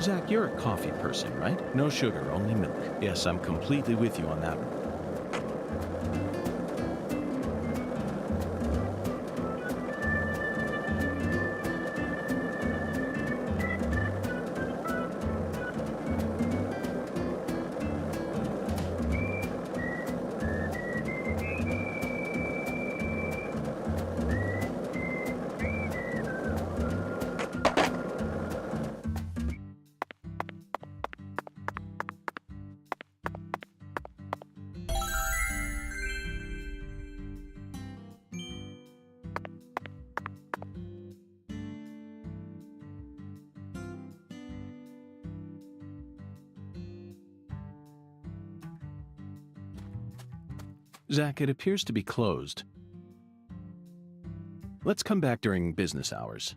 Zach, you're a coffee person, right? No sugar, only milk. Yes, I'm completely with you on that one. Zach, it appears to be closed. Let's come back during business hours.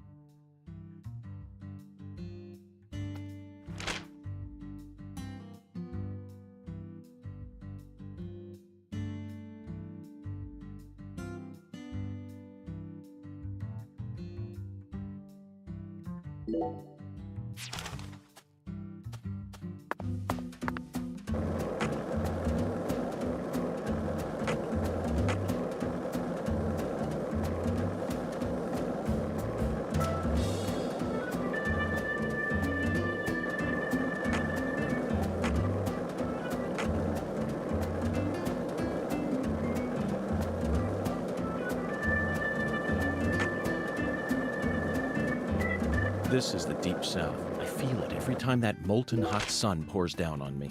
This is the Deep South. I feel it every time that molten hot sun pours down on me.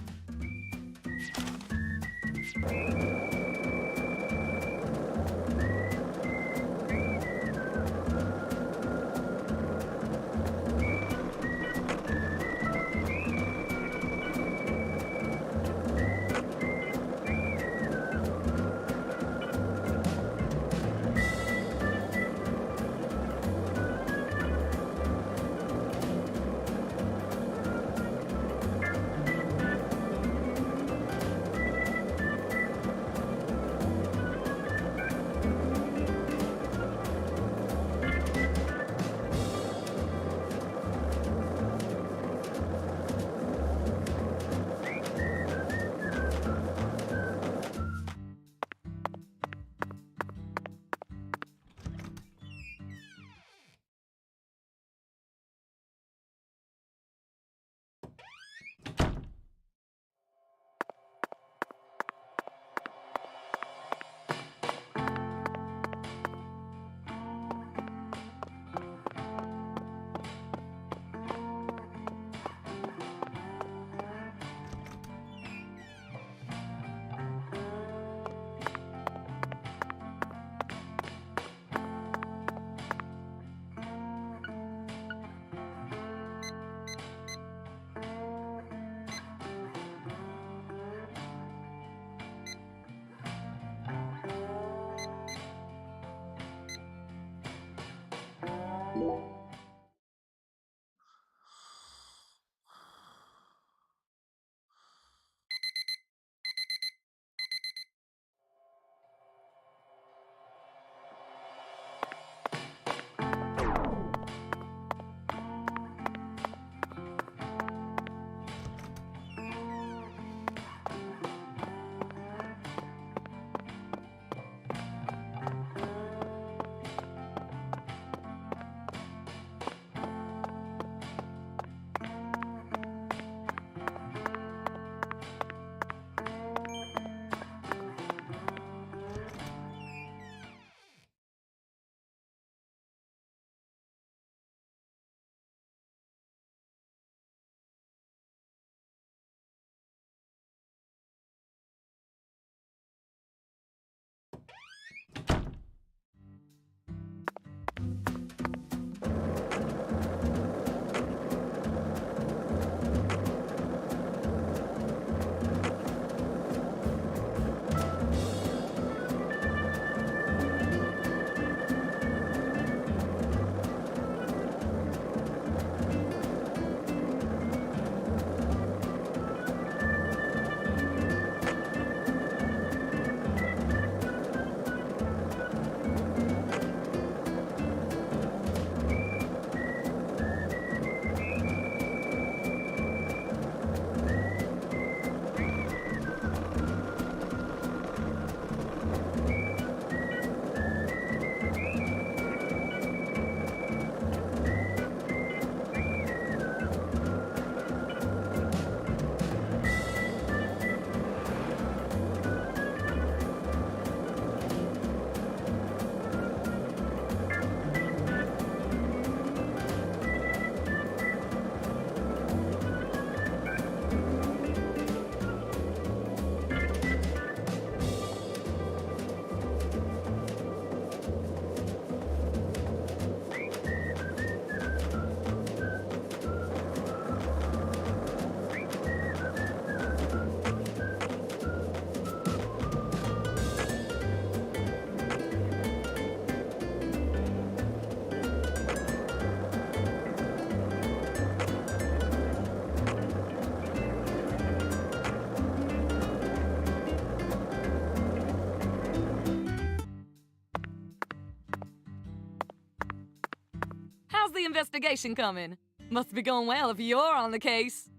the investigation coming? Must be going well if you're on the case.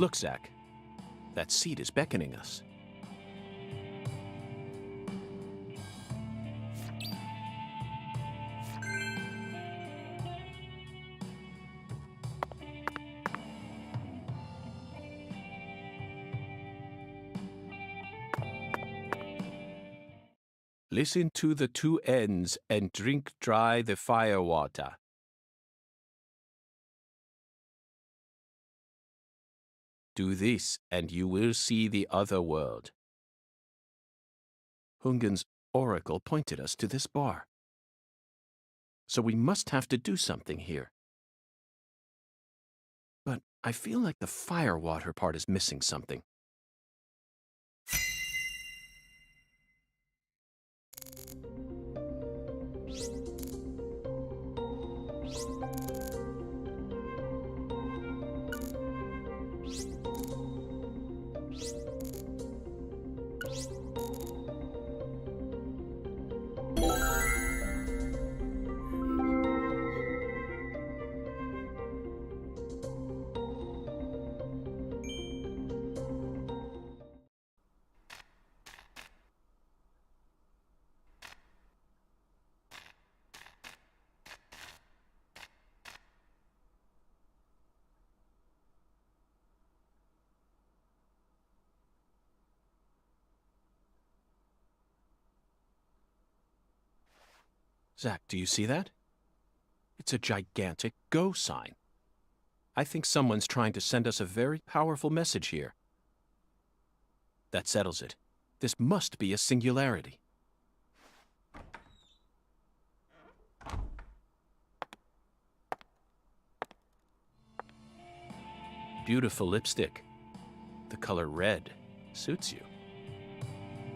Look, Zach. That seat is beckoning us. Listen to the two ends and drink dry the fire water. Do this, and you will see the other world. Hungen's oracle pointed us to this bar. So we must have to do something here. But I feel like the fire water part is missing something. Zach, do you see that? It's a gigantic go sign. I think someone's trying to send us a very powerful message here. That settles it. This must be a singularity. Beautiful lipstick. The color red suits you.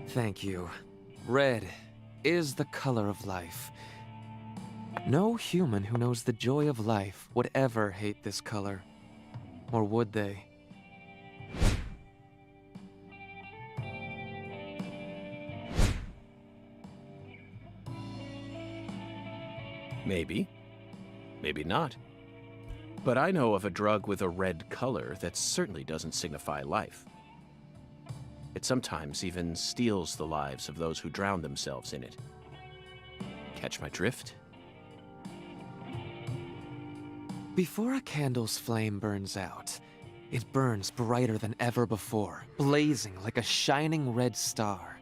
Thank you. Red is the color of life. No human who knows the joy of life would ever hate this color. Or would they? Maybe. Maybe not. But I know of a drug with a red color that certainly doesn't signify life. It sometimes even steals the lives of those who drown themselves in it. Catch my drift? Before a candle's flame burns out, it burns brighter than ever before, blazing like a shining red star.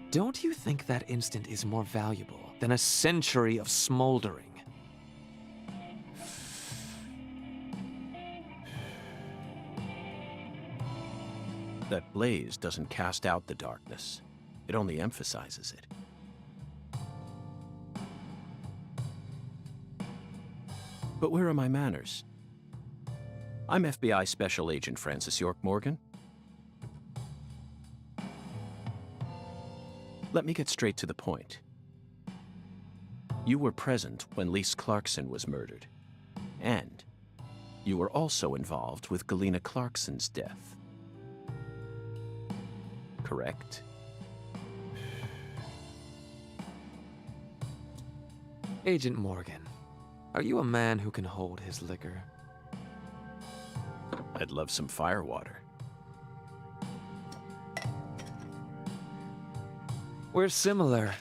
Don't you think that instant is more valuable than a century of smoldering? That blaze doesn't cast out the darkness. It only emphasizes it. But where are my manners? I'm FBI Special Agent Francis York Morgan. Let me get straight to the point. You were present when Lise Clarkson was murdered. And you were also involved with Galena Clarkson's death. Correct? Agent Morgan, are you a man who can hold his liquor? I'd love some firewater. We're similar.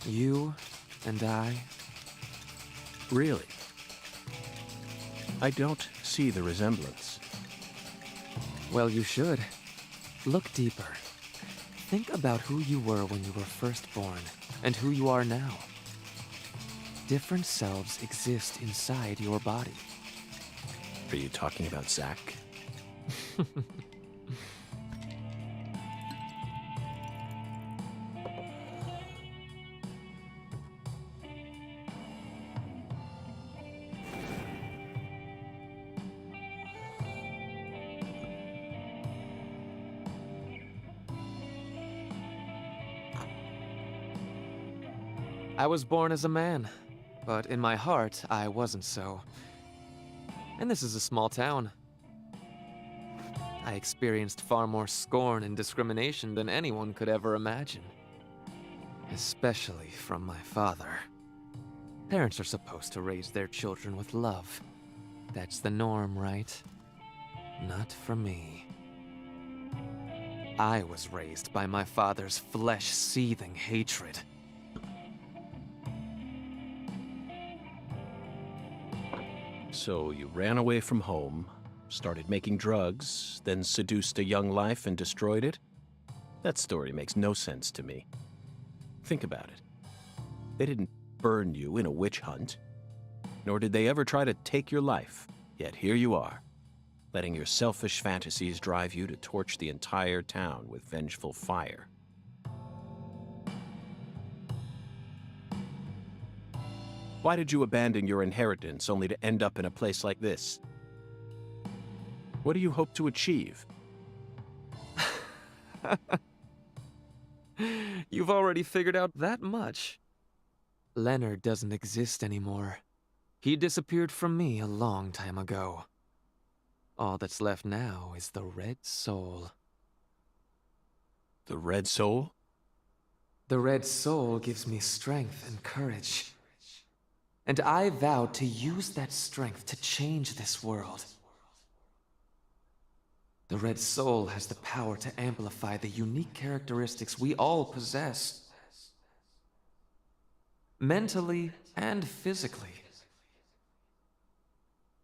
You and I. Really? I don't see the resemblance. Well, you should. Look deeper. Think about who you were when you were first born, and who you are now. Different selves exist inside your body. Are you talking about Zack? I was born as a man, but in my heart, I wasn't so. And this is a small town. I experienced far more scorn and discrimination than anyone could ever imagine. Especially from my father. Parents are supposed to raise their children with love. That's the norm, right? Not for me. I was raised by my father's flesh-seething hatred. So you ran away from home, started making drugs, then seduced a young life and destroyed it? That story makes no sense to me. Think about it. They didn't burn you in a witch hunt, nor did they ever try to take your life. Yet here you are, letting your selfish fantasies drive you to torch the entire town with vengeful fire. Why did you abandon your inheritance only to end up in a place like this? What do you hope to achieve? You've already figured out that much. Leonard doesn't exist anymore. He disappeared from me a long time ago. All that's left now is the Red Soul. The Red Soul? The Red Soul gives me strength and courage. And I vowed to use that strength to change this world. The Red Soul has the power to amplify the unique characteristics we all possess. Mentally and physically.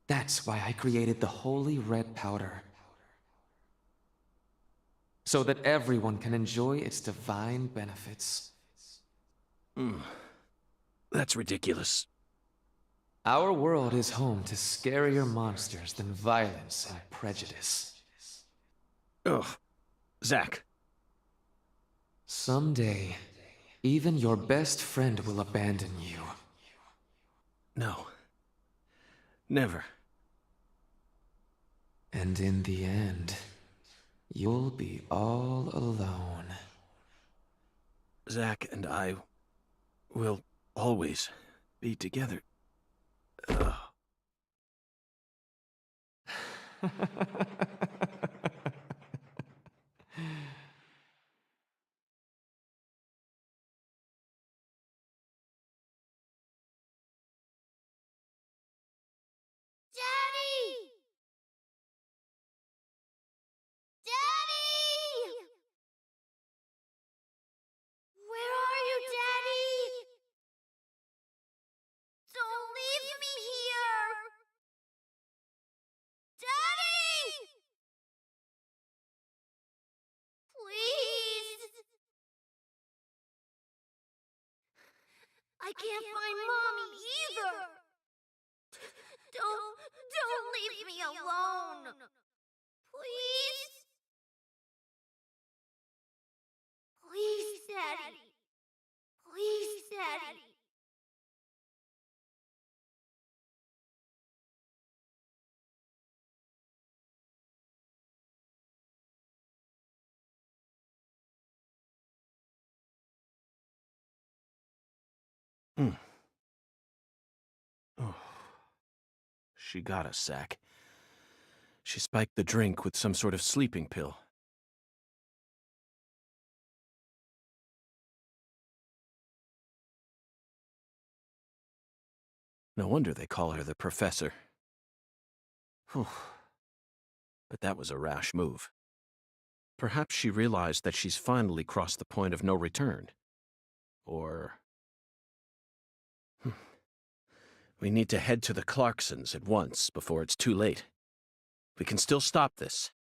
That's why I created the Holy Red Powder. So that everyone can enjoy its divine benefits. That's ridiculous. Our world is home to scarier monsters than violence and prejudice. Ugh. Zack. Someday, even your best friend will abandon you. No. Never. And in the end, you'll be all alone. Zack and I will always be together. Ugh. Daddy! Daddy! Where are you, Daddy? Don't leave me here! Daddy! Please! I can't find Mommy either! Don't leave me alone! Please? Please, Daddy. Please, Daddy. Oh. She got us, Zack. She spiked the drink with some sort of sleeping pill. No wonder they call her the Professor. Whew. But that was a rash move. Perhaps she realized that she's finally crossed the point of no return. Or... We need to head to the Clarksons at once before it's too late. We can still stop this.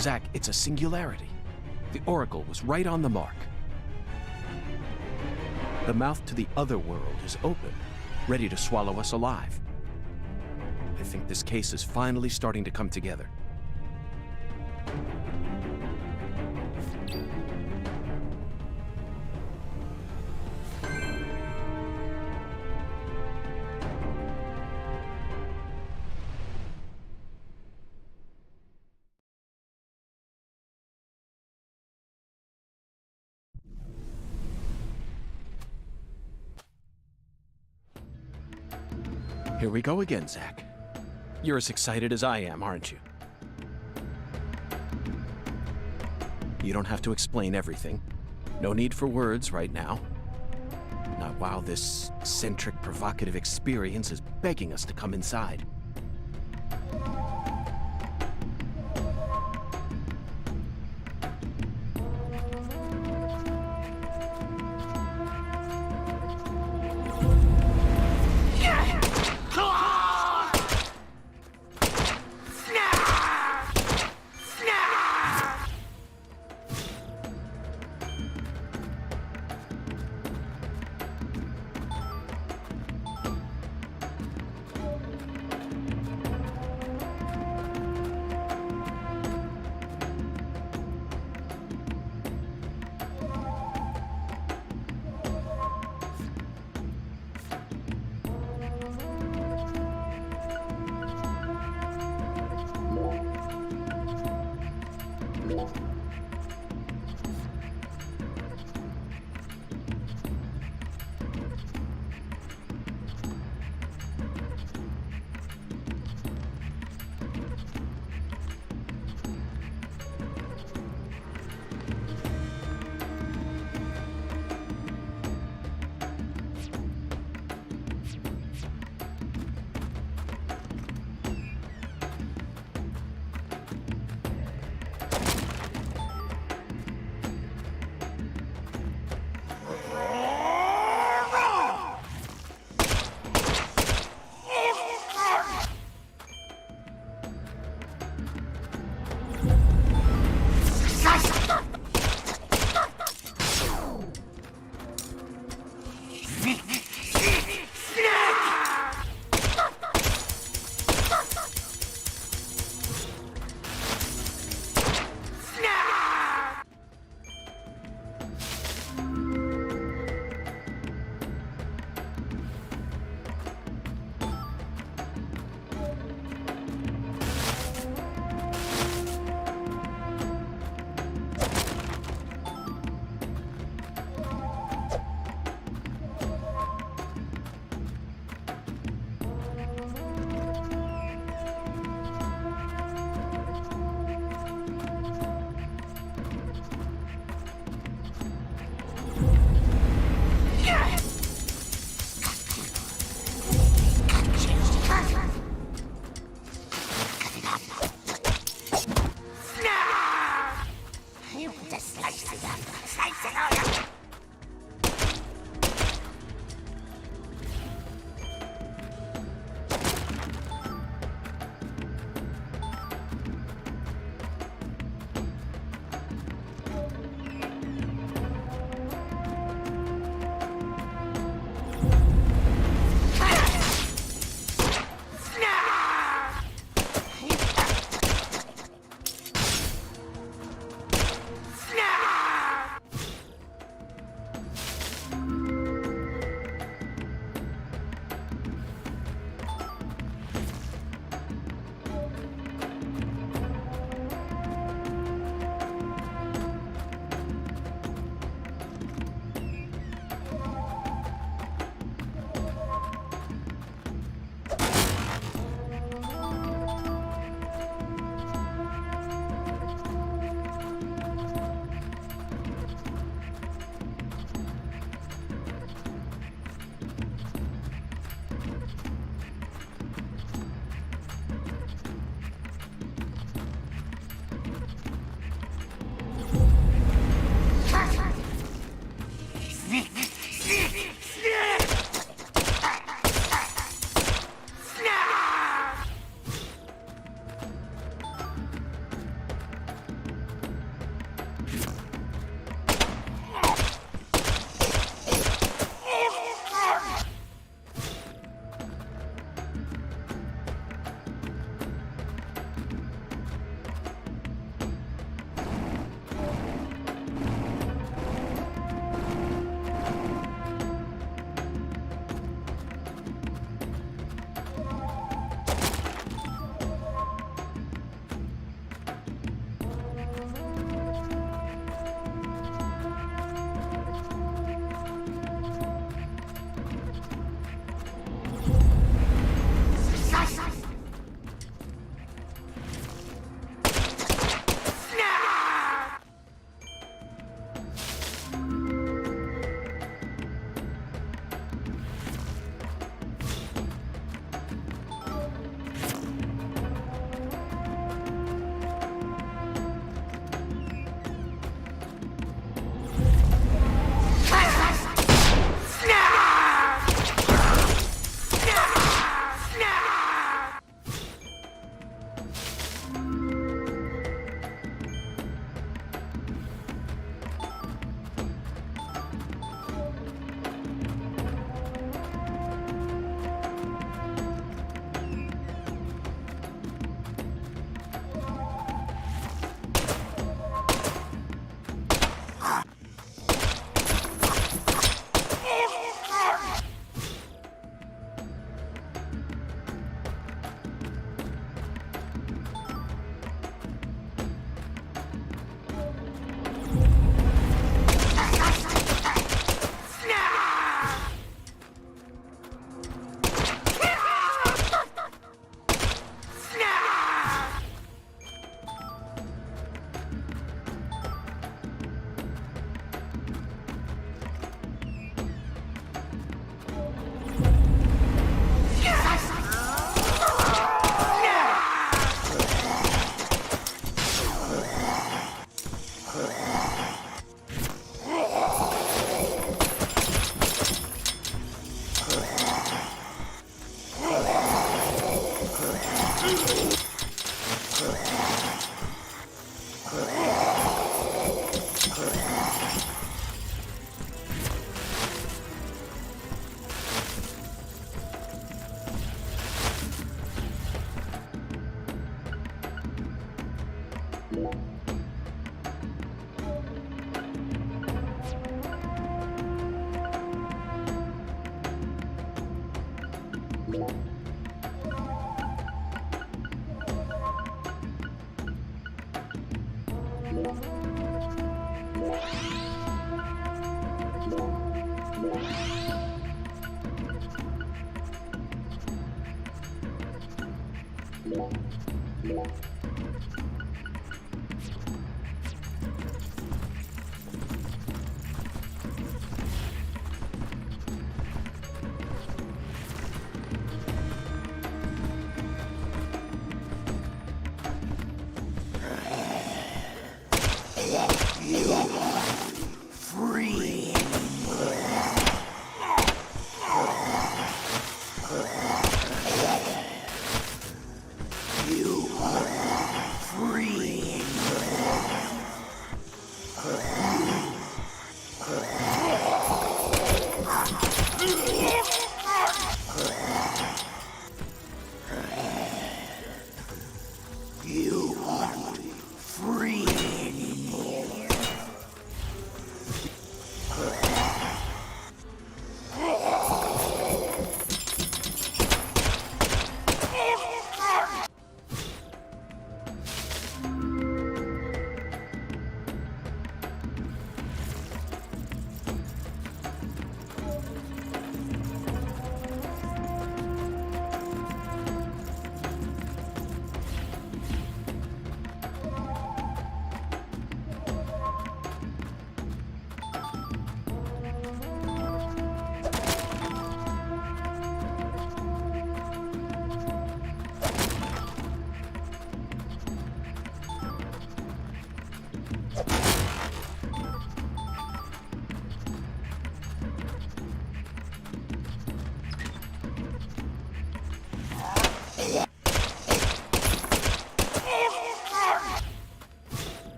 Zack, it's a singularity. The Oracle was right on the mark. The mouth to the other world is open, ready to swallow us alive. I think this case is finally starting to come together. Here we go again, Zack. You're as excited as I am, aren't you? You don't have to explain everything. No need for words right now. Not while this eccentric, provocative experience is begging us to come inside.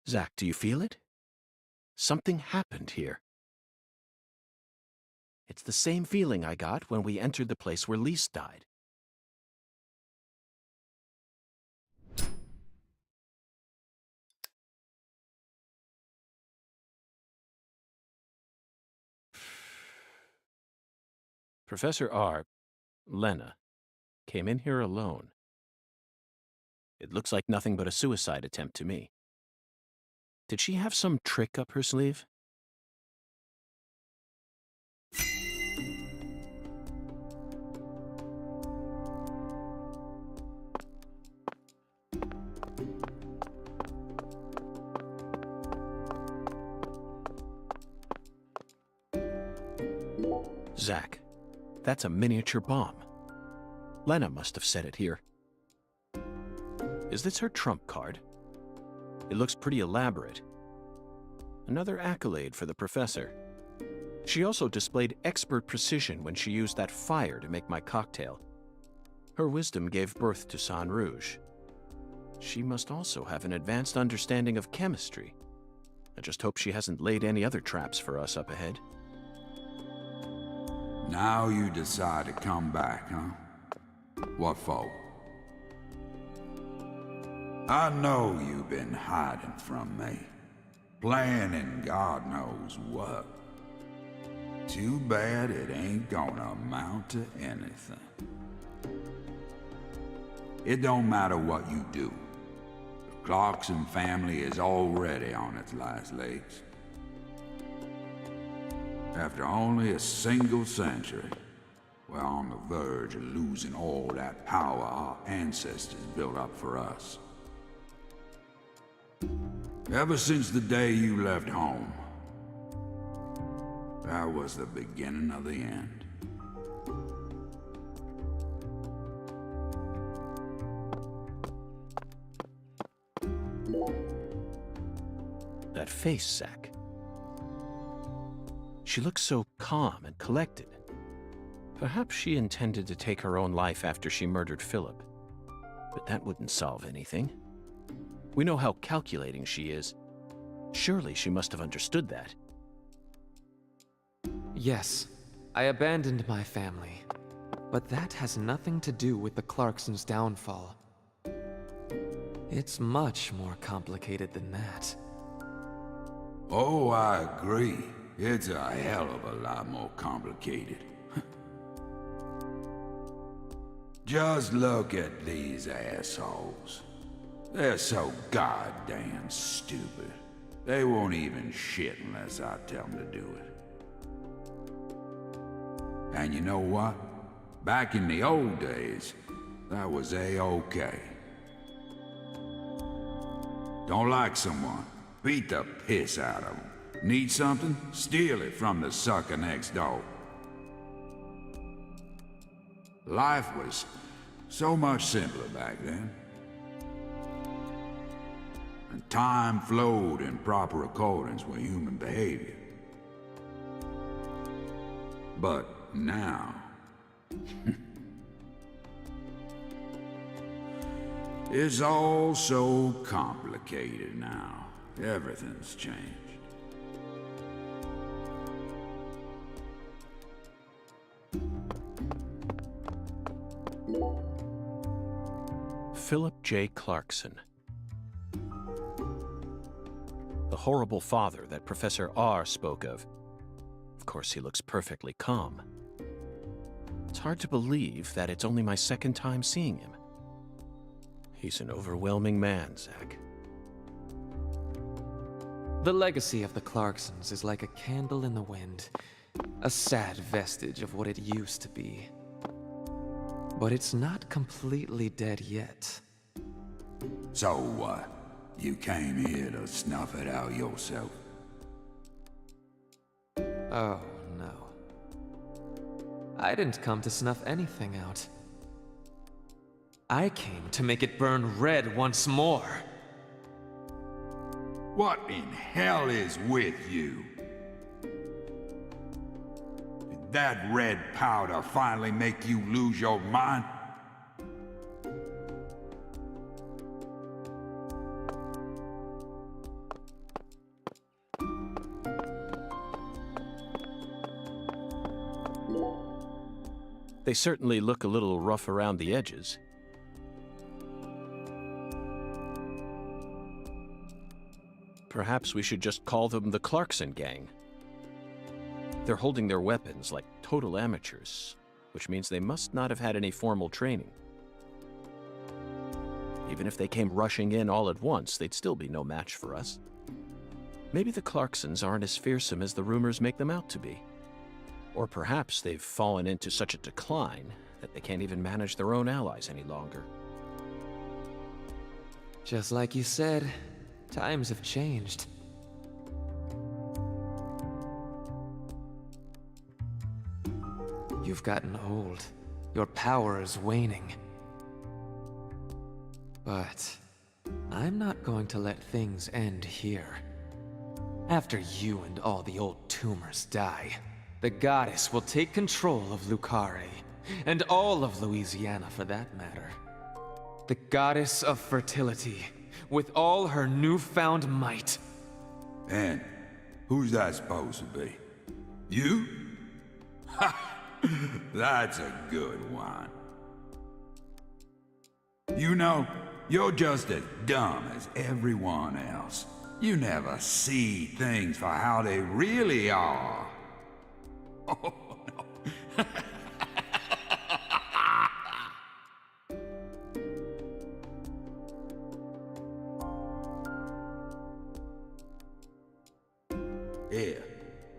Zack, do you feel it? Something happened here. It's the same feeling I got when we entered the place where Lise died. Professor R, Lena, came in here alone. It looks like nothing but a suicide attempt to me. Did she have some trick up her sleeve? Zack, that's a miniature bomb. Lena must have set it here. Is this her trump card? It looks pretty elaborate. Another accolade for the professor. She also displayed expert precision when she used that fire to make my cocktail. Her wisdom gave birth to Sang Rouge. She must also have an advanced understanding of chemistry. I just hope she hasn't laid any other traps for us up ahead. Now you decide to come back, huh? What for? I know you've been hiding from me, planning God knows what. Too bad it ain't gonna amount to anything. It don't matter what you do. The Clarkson family is already on its last legs. After only a single century, we're on the verge of losing all that power our ancestors built up for us. Ever since the day you left home, that was the beginning of the end. That face, Zack. She looks so calm and collected. Perhaps she intended to take her own life after she murdered Philip. But that wouldn't solve anything. We know how calculating she is. Surely she must have understood that. Yes, I abandoned my family. But that has nothing to do with the Clarksons' downfall. It's much more complicated than that. Oh, I agree. It's a hell of a lot more complicated. Just look at these assholes. They're so goddamn stupid. They won't even shit unless I tell them to do it. And you know what? Back in the old days, that was A-okay. Don't like someone, beat the piss out of them. Need something? Steal it from the sucker next door. Life was so much simpler back then. And time flowed in proper accordance with human behavior. But now... it's all so complicated now. Everything's changed. Philip J. Clarkson. The horrible father that Professor R spoke of. Of course, he looks perfectly calm. It's hard to believe that it's only my second time seeing him. He's an overwhelming man, Zack. The legacy of the Clarksons is like a candle in the wind, a sad vestige of what it used to be. But it's not completely dead yet. So what? You came here to snuff it out yourself? Oh, no. I didn't come to snuff anything out. I came to make it burn red once more. What in hell is with you? Did that red powder finally make you lose your mind? They certainly look a little rough around the edges. Perhaps we should just call them the Clarkson Gang. They're holding their weapons like total amateurs, which means they must not have had any formal training. Even if they came rushing in all at once, they'd still be no match for us. Maybe the Clarksons aren't as fearsome as the rumors make them out to be. Or perhaps they've fallen into such a decline that they can't even manage their own allies any longer. Just like you said, times have changed. You've gotten old. Your power is waning. But I'm not going to let things end here. After you and all the old tumors die, the goddess will take control of Lucare, and all of Louisiana for that matter. The goddess of fertility, with all her newfound might. And who's that supposed to be? You? Ha! That's a good one. You know, you're just as dumb as everyone else. You never see things for how they really are. Oh, no. Here,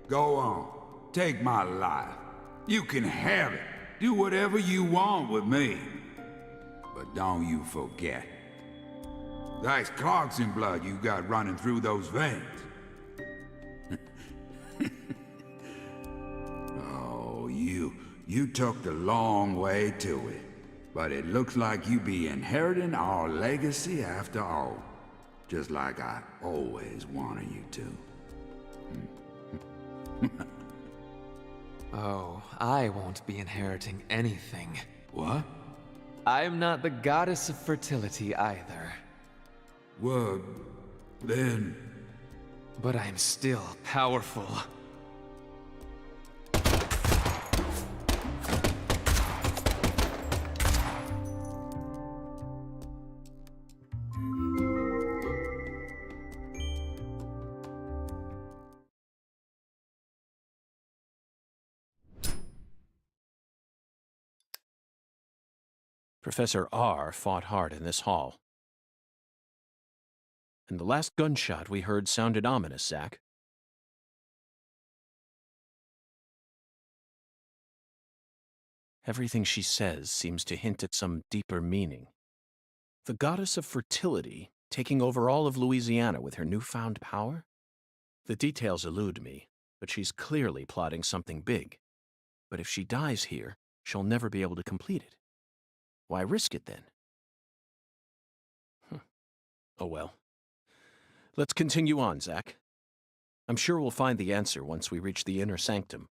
go on. Take my life. You can have it. Do whatever you want with me. But don't you forget. That's Clarkson blood you got running through those veins. Oh, you took the long way to it. But it looks like you be inheriting our legacy after all. Just like I always wanted you to. Oh, I won't be inheriting anything. What? I'm not the goddess of fertility either. Well, then... but I'm still powerful. Professor R fought hard in this hall. And the last gunshot we heard sounded ominous, Zack. Everything she says seems to hint at some deeper meaning. The goddess of fertility taking over all of Louisiana with her newfound power? The details elude me, but she's clearly plotting something big. But if she dies here, she'll never be able to complete it. Why risk it then? Oh well. Let's continue on, Zack. I'm sure we'll find the answer once we reach the inner sanctum.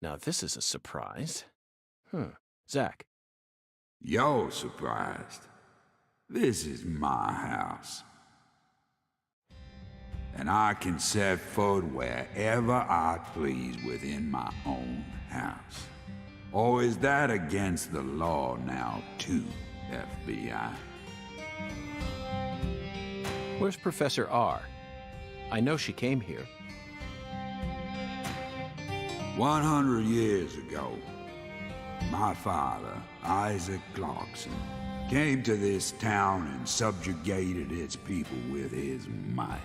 Now this is a surprise. Zach, You're surprised. This is my house. And I can set foot wherever I please within my own house. Or is that against the law now, too, FBI? where's Professor R? I know she came here. 100 years ago, my father, Isaac Clarkson, came to this town and subjugated its people with his might.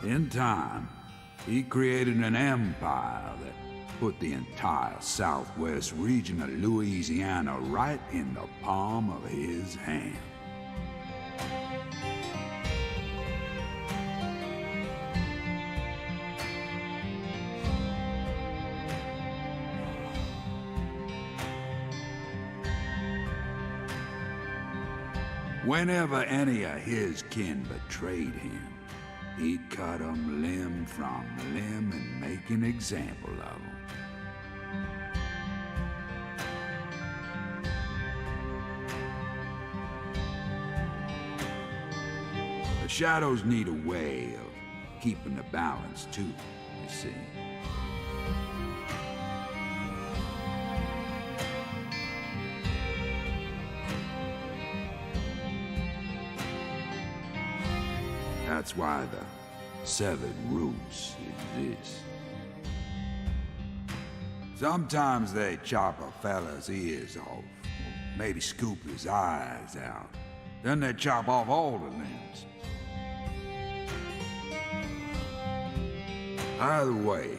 In time, he created an empire that put the entire southwest region of Louisiana right in the palm of his hand. Whenever any of his kin betrayed him, he'd cut 'em limb from limb and make an example of 'em. The shadows need a way of keeping the balance too, you see. That's why the 7 roots exist. Sometimes they chop a fella's ears off, or maybe scoop his eyes out. Then they chop off all the limbs. Either way,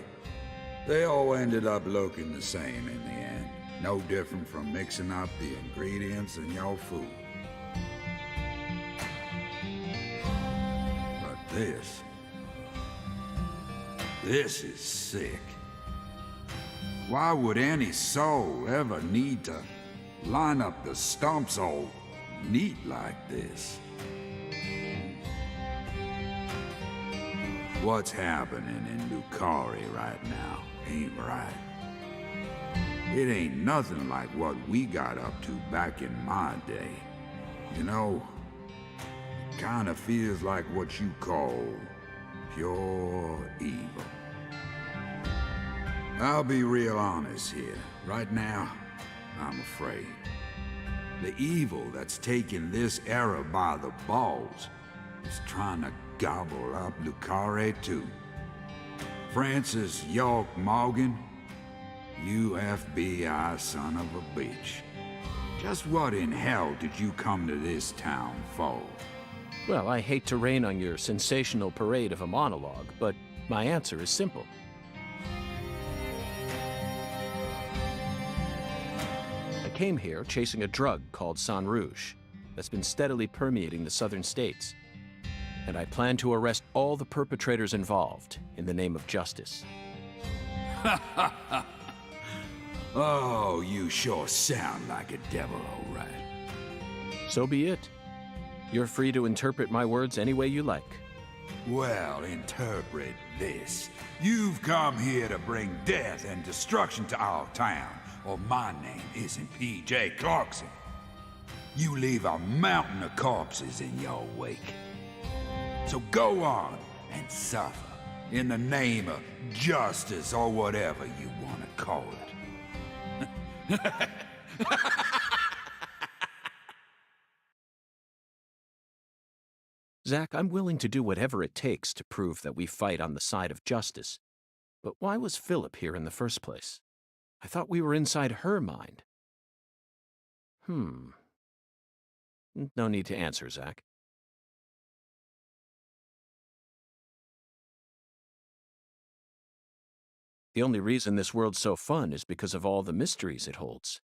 they all ended up looking the same in the end. No different from mixing up the ingredients in your food. This is sick. Why would any soul ever need to line up the stumps all neat like this? What's happening in Lucari right now ain't right. It ain't nothing like what we got up to back in my day. You know, kinda feels like what you call pure evil. I'll be real honest here. Right now, I'm afraid. The evil that's taking this era by the balls is trying to gobble up Lucare too. Francis York Morgan, you FBI son of a bitch. Just what in hell did you come to this town for? Well, I hate to rain on your sensational parade of a monologue, but my answer is simple. I came here chasing a drug called Sang Rouge that's been steadily permeating the southern states. And I plan to arrest all the perpetrators involved in the name of justice. Oh, you sure sound like a devil, all right. So be it. You're free to interpret my words any way you like. Well, interpret this. You've come here to bring death and destruction to our town, or my name isn't P.J. Clarkson. You leave a mountain of corpses in your wake. So go on and suffer, In the name of justice or whatever you want to call it. Zack, I'm willing to do whatever it takes to prove that we fight on the side of justice. But why was Philip here in the first place? I thought we were inside her mind. No need to answer, Zack. The only reason this world's so fun is because of all the mysteries it holds.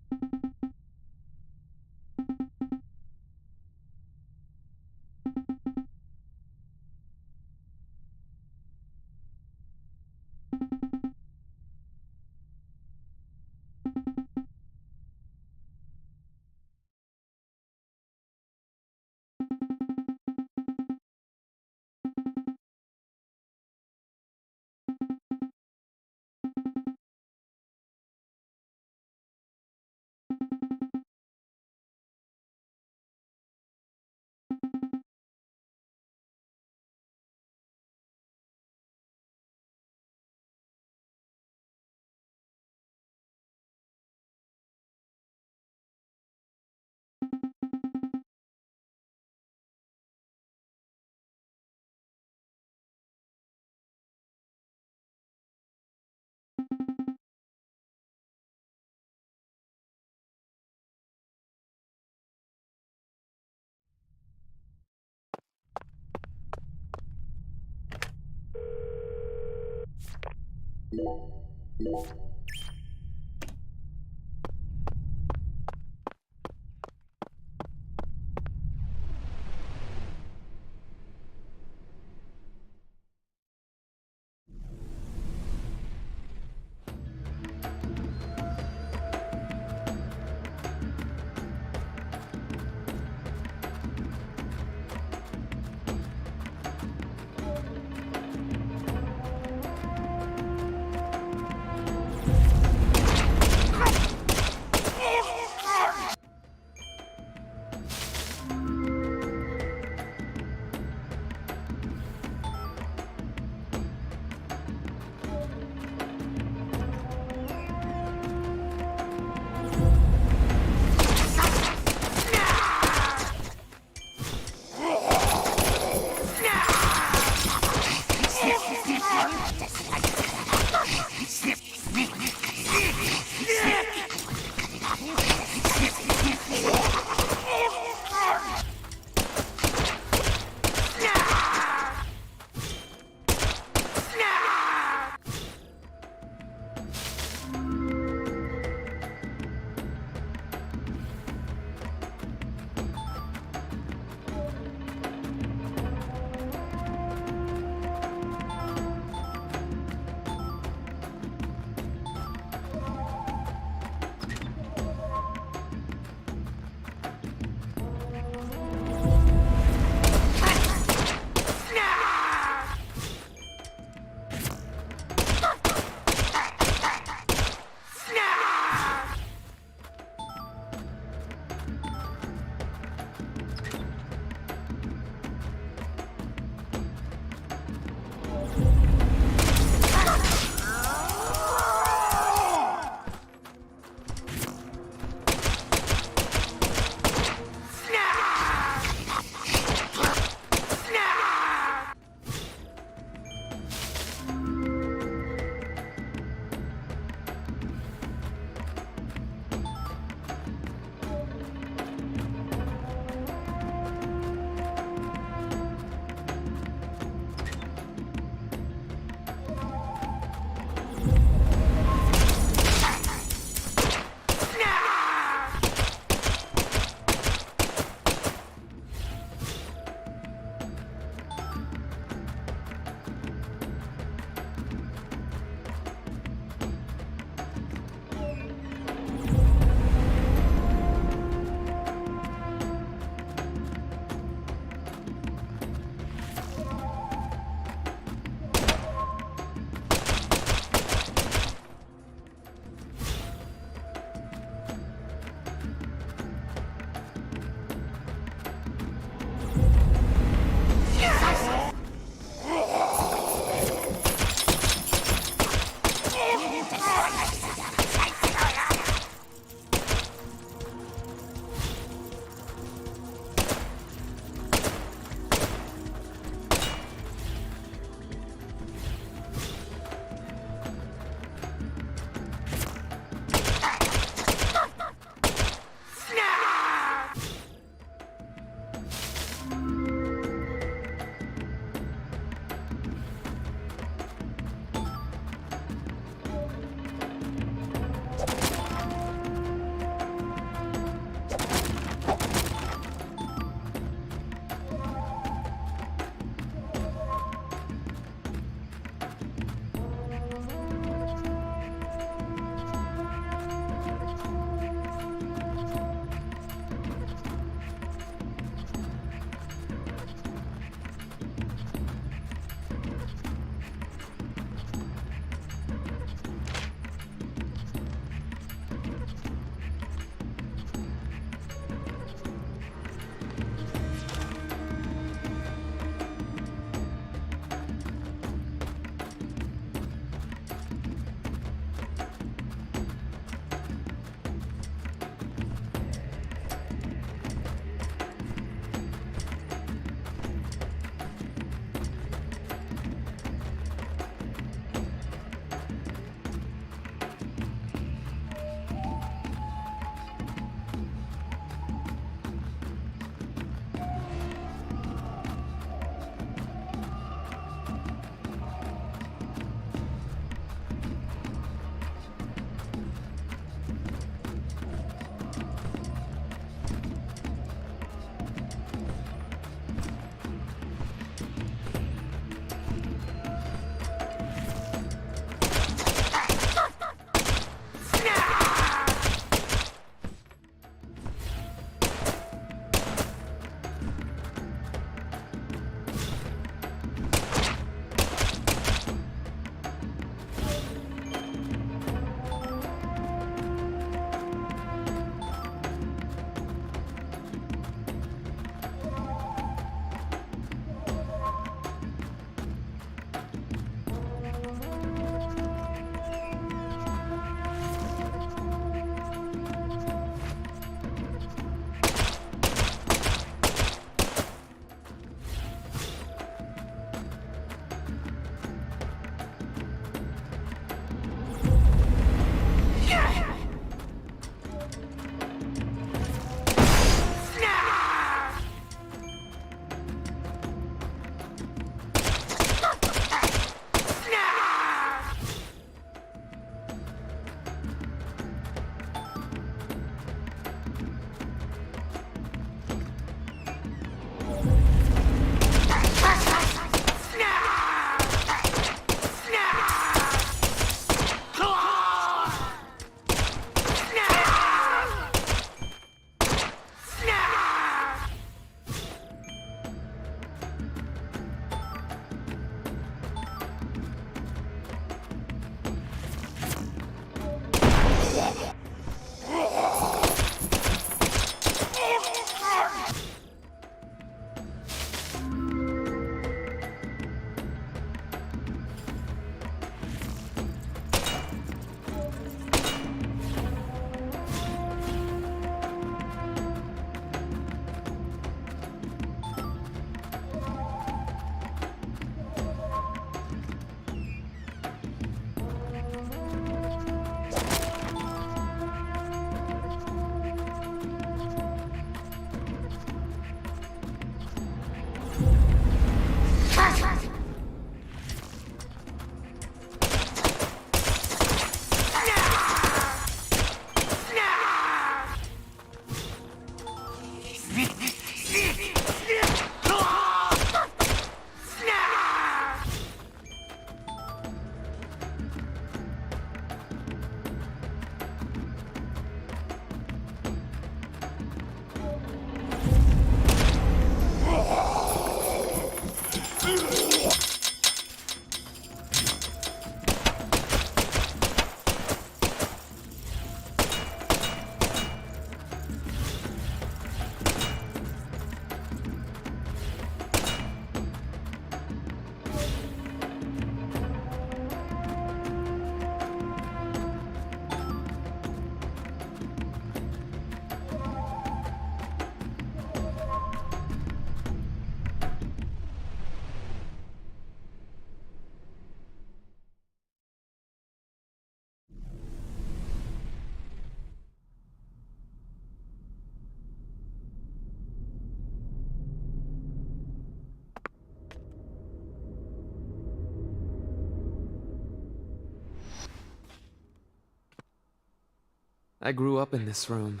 I grew up in this room.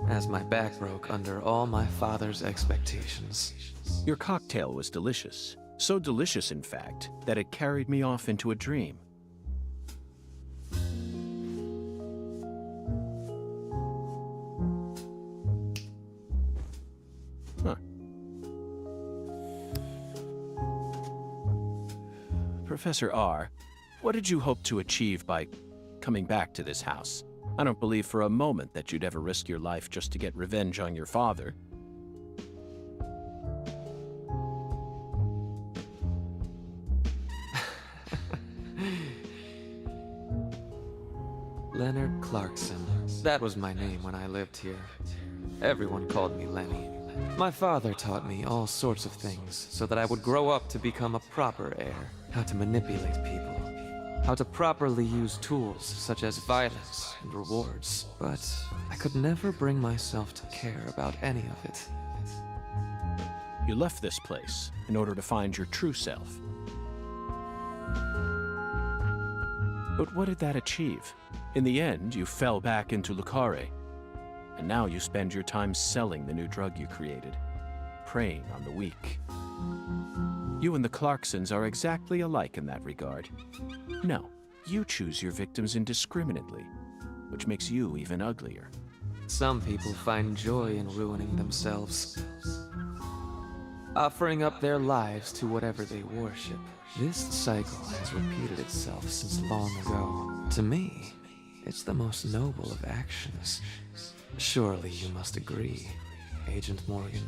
As my back broke under all my father's expectations. Your cocktail was delicious. So delicious, in fact, that it carried me off into a dream. Huh. Professor R, what did you hope to achieve by coming back to this house? I don't believe for a moment that you'd ever risk your life just to get revenge on your father. Leonard Clarkson. That was my name when I lived here. Everyone called me Lenny. My father taught me all sorts of things so that I would grow up to become a proper heir. How to manipulate people. How to properly use tools such as violence and rewards. But I could never bring myself to care about any of it. You left this place in order to find your true self. But what did that achieve? In the end, you fell back into Lucaria, and now you spend your time selling the new drug you created, preying on the weak. You and the Clarksons are exactly alike in that regard. No, you choose your victims indiscriminately, which makes you even uglier. Some people find joy in ruining themselves, offering up their lives to whatever they worship. This cycle has repeated itself since long ago. To me, it's the most noble of actions. Surely you must agree, Agent Morgan.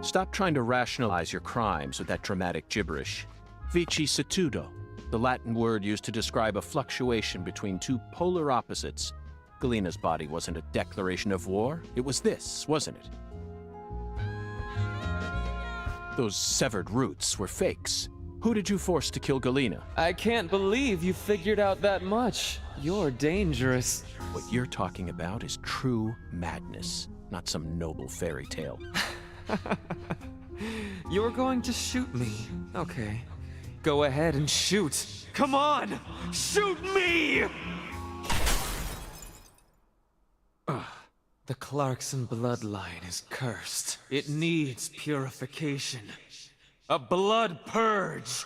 Stop trying to rationalize your crimes with that dramatic gibberish. Vicissitudo, the Latin word used to describe a fluctuation between two polar opposites. Galena's body wasn't a declaration of war. It was this, wasn't it? Those severed roots were fakes. Who did you force to kill Galena? I can't believe you figured out that much. You're dangerous. What you're talking about is true madness, not some noble fairy tale. You're going to shoot me. Okay. Go ahead and shoot. Come on! Shoot me! The Clarkson bloodline is cursed. It needs purification. A blood purge!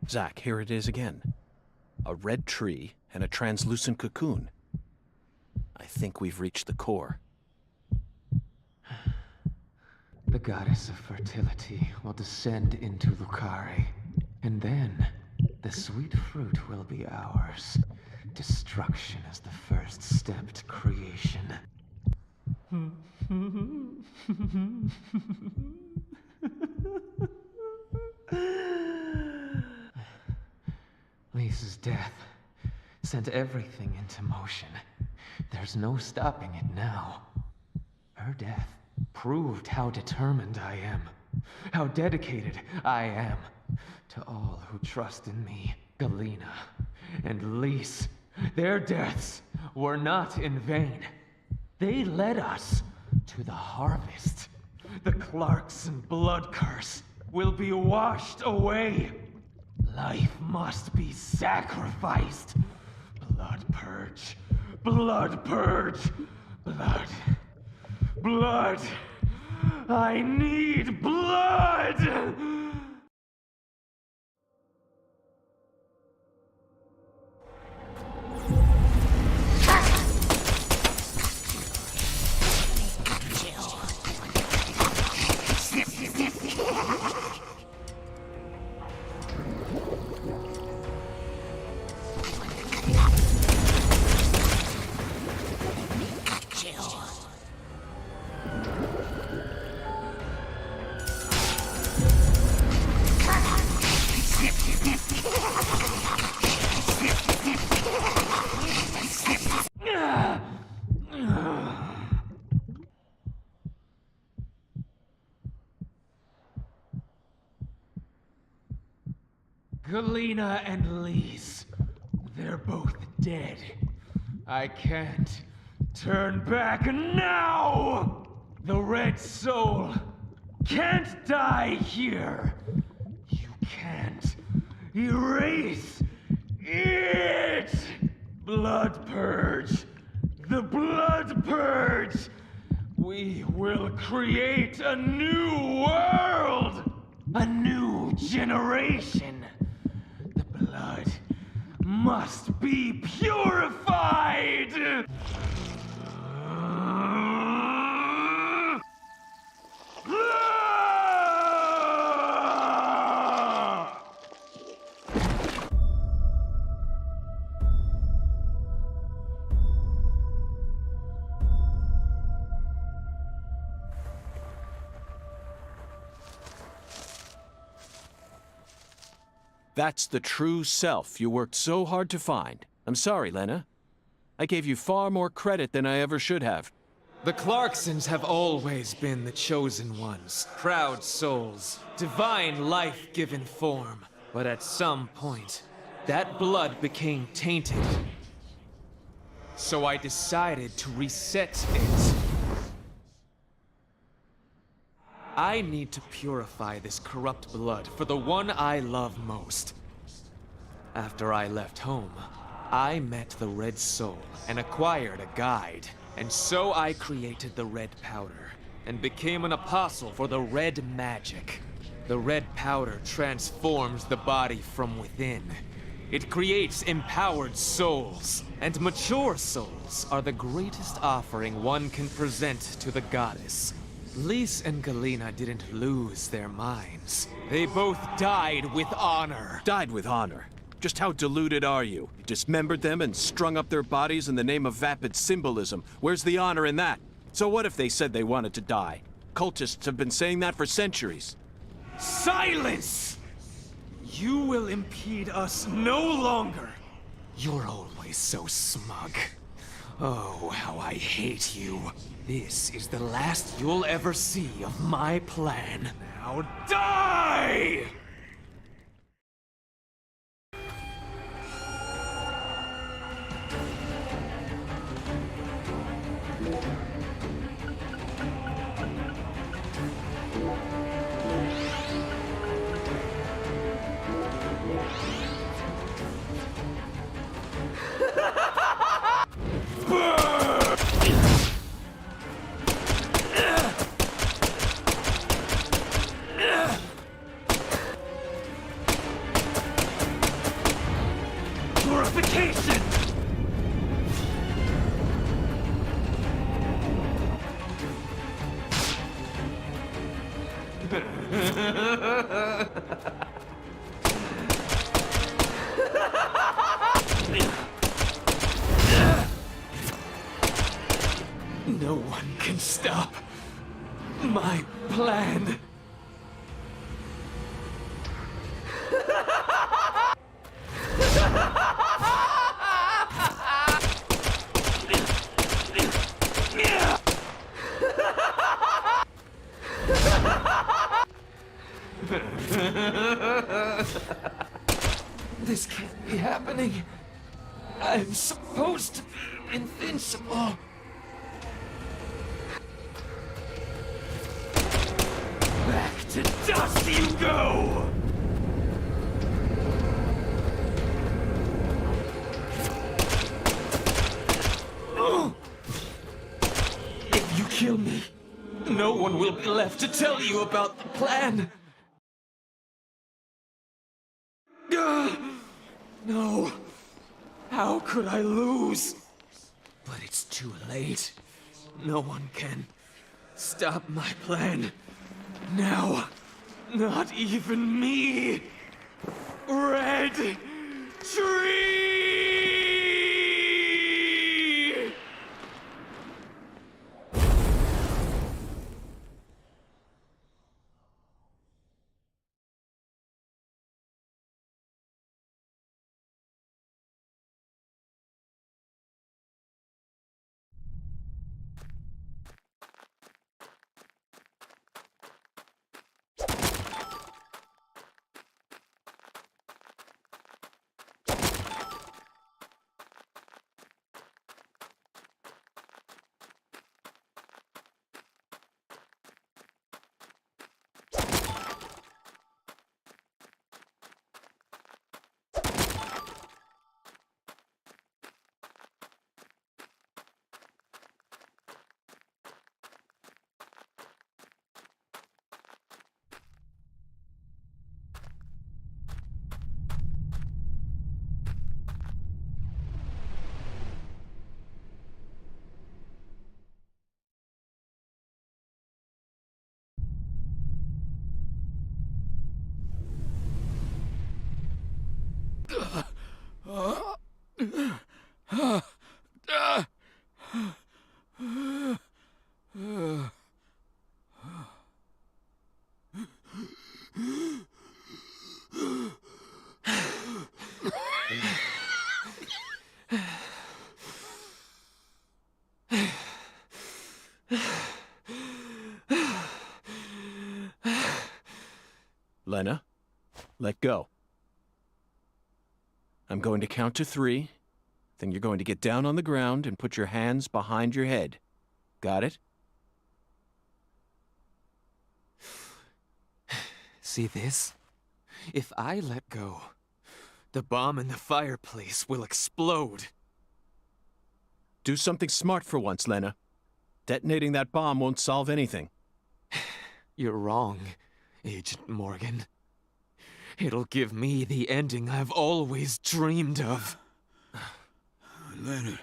Zack, here it is again. A red tree and a translucent cocoon. I think we've reached the core. The goddess of fertility will descend into Lucare, and then the sweet fruit will be ours. Destruction is the first step to creation. Lisa's death sent everything into motion. There's no stopping it now. Her death proved how determined I am, how dedicated I am to all who trust in me. Galena and Lise, their deaths were not in vain. They led us to the harvest. The Clarkson blood curse will be washed away. Life must be sacrificed. Blood purge. Blood purge. Blood. Blood. I need blood! Galena and Lise. They're both dead. I can't turn back now! The Red Soul can't die here. You can't erase it! Blood Purge! The Blood Purge! We will create a new world! A new generation! The blood must be purified! That's the true self you worked so hard to find. I'm sorry, Lena. I gave you far more credit than I ever should have. The Clarksons have always been the chosen ones, proud souls, divine life-given form. But at some point, that blood became tainted. So I decided to reset it. I need to purify this corrupt blood for the one I love most. After I left home, I met the Red Soul and acquired a guide. And so I created the Red Powder and became an apostle for the Red Magic. The Red Powder transforms the body from within. It creates empowered souls, and mature souls are the greatest offering one can present to the goddess. Lise and Galena didn't lose their minds. They both died with honor. Died with honor. Just how deluded are you? You dismembered them and strung up their bodies in the name of vapid symbolism. Where's the honor in that? So what if they said they wanted to die? Cultists have been saying that for centuries. Silence! You will impede us no longer. You're always so smug. Oh, how I hate you. This is the last you'll ever see of my plan. Now die! Purification! No one can stop my plan. This can't be happening. I'm supposed to be invincible. Back to dust you go! If you kill me, no one will be left to tell you about the plan. No. How could I lose? But it's too late. No one can stop my plan. Now, not even me. Red Tree! Lena, let go. I'm going to count to 3. Then you're going to get down on the ground and put your hands behind your head. Got it? See this? If I let go, the bomb in the fireplace will explode. Do something smart for once, Lena. Detonating that bomb won't solve anything. You're wrong, Agent Morgan. It'll give me the ending I've always dreamed of. Leonard,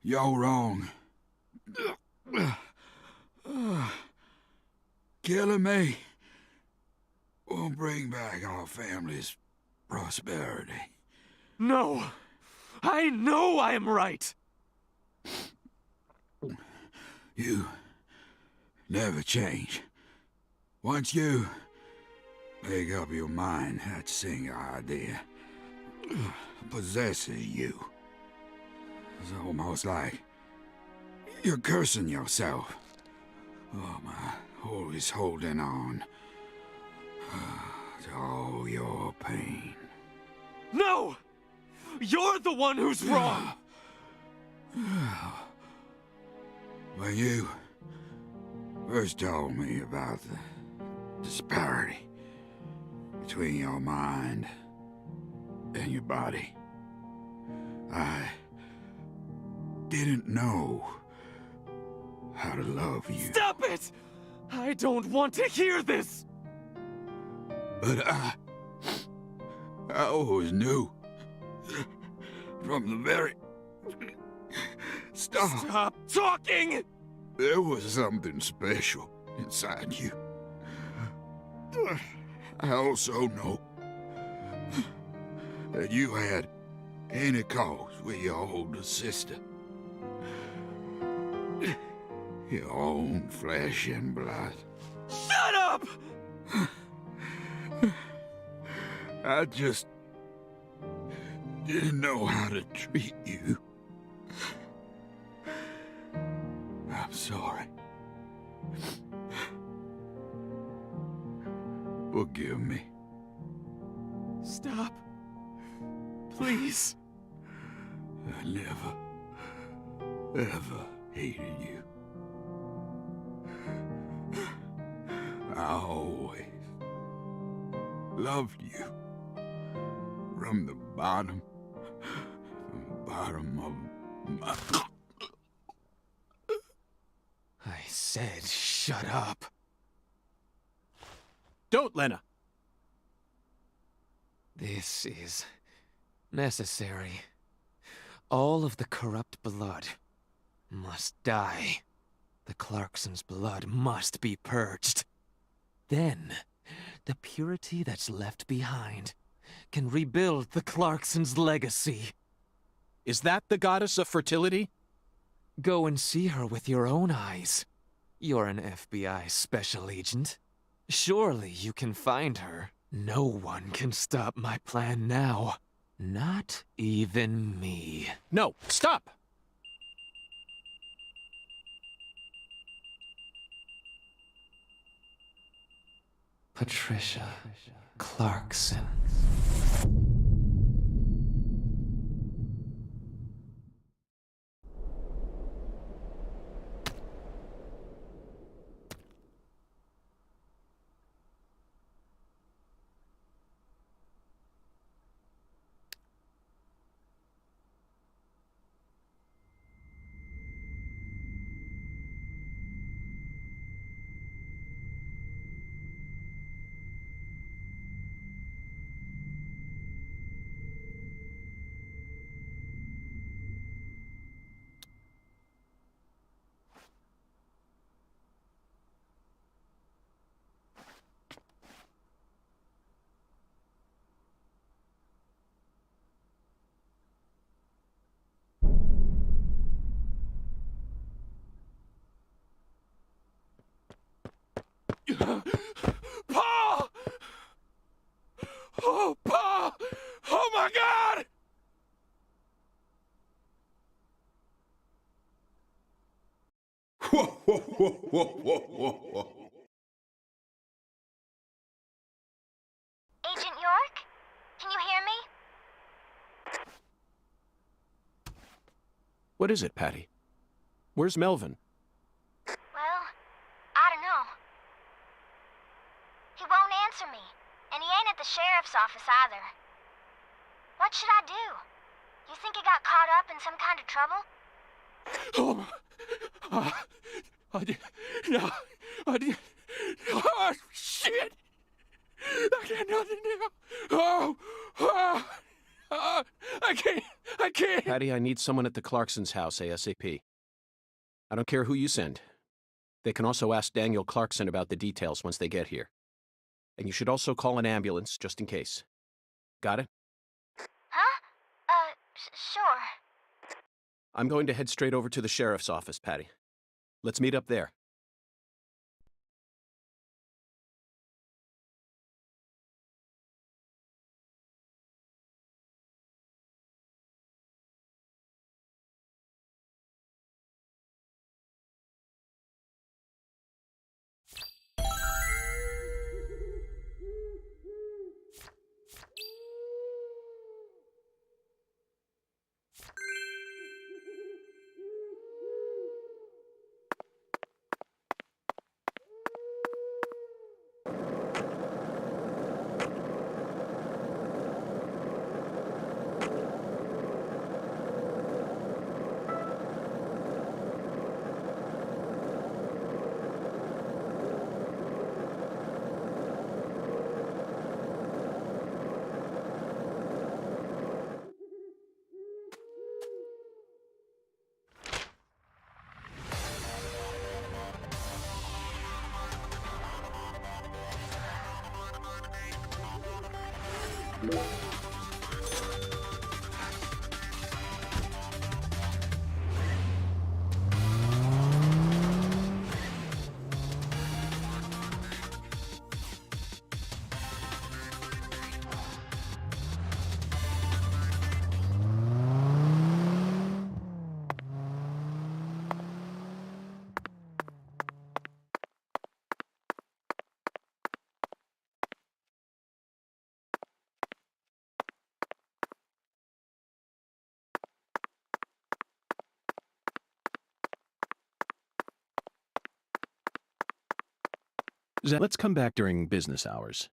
you're wrong. Killing me won't bring back our family's prosperity. No! I know I'm right! You never change. Once you make up your mind, that single idea possesses you. It's almost like you're cursing yourself. Oh, my, always holding on to all your pain. No! You're the one who's wrong! When you first told me about the disparity between your mind and your body, I didn't know how to love you. Stop it! I don't want to hear this! But I always knew from the very start. Stop talking! There was something special inside you. I also know that you had any cause with your older sister. Your own flesh and blood. Shut up! I just didn't know how to treat you. I'm sorry. Forgive me. Stop. Please. I never, ever hated you. I always loved you. From the bottom of my... I said shut up. Don't, Lena! This is necessary. All of the corrupt blood must die. The Clarksons' blood must be purged. Then, the purity that's left behind can rebuild the Clarksons' legacy. Is that the goddess of fertility? Go and see her with your own eyes. You're an FBI special agent. Surely you can find her. No one can stop my plan now. Not even me. No, stop! Patricia Clarkson. Paul! Oh, Paul! Oh my God! Whoa, whoa, whoa, whoa, whoa, whoa, whoa. Agent York? Can you hear me? What is it, Patty? Where's Melvin? Well, I don't know. He won't answer me, and he ain't at the sheriff's office either. What should I do? You think he got caught up in some kind of trouble? I did. No, I did. Oh, shit! I got nothing now. I can't. Patty, I need someone at the Clarkson's house ASAP. I don't care who you send. They can also ask Daniel Clarkson about the details once they get here. And you should also call an ambulance, just in case. Got it? Huh? Sure. I'm going to head straight over to the sheriff's office, Patty. Let's meet up there. Let's come back during business hours.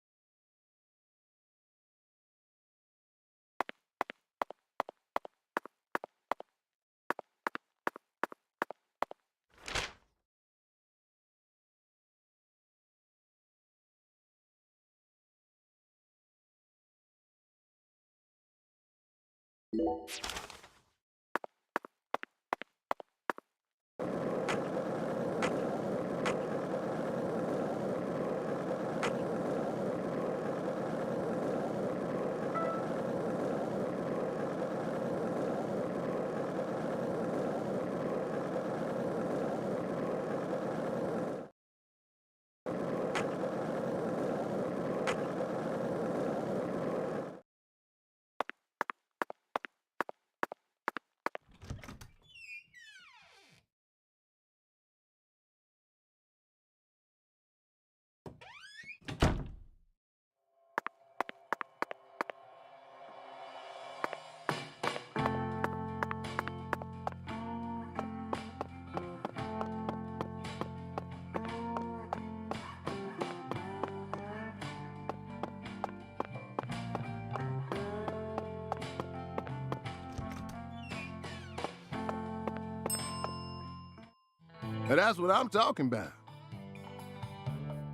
And that's what I'm talking about.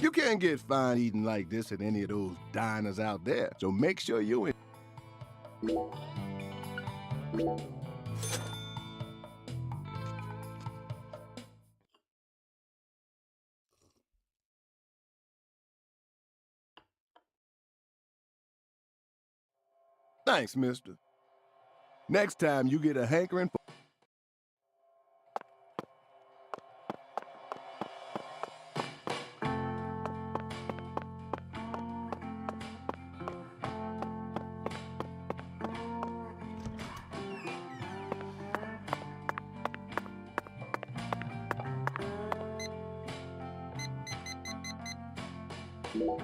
You can't get fine eating like this at any of those diners out there, so make sure you in. Thanks, mister. Next time you get a hankering for... you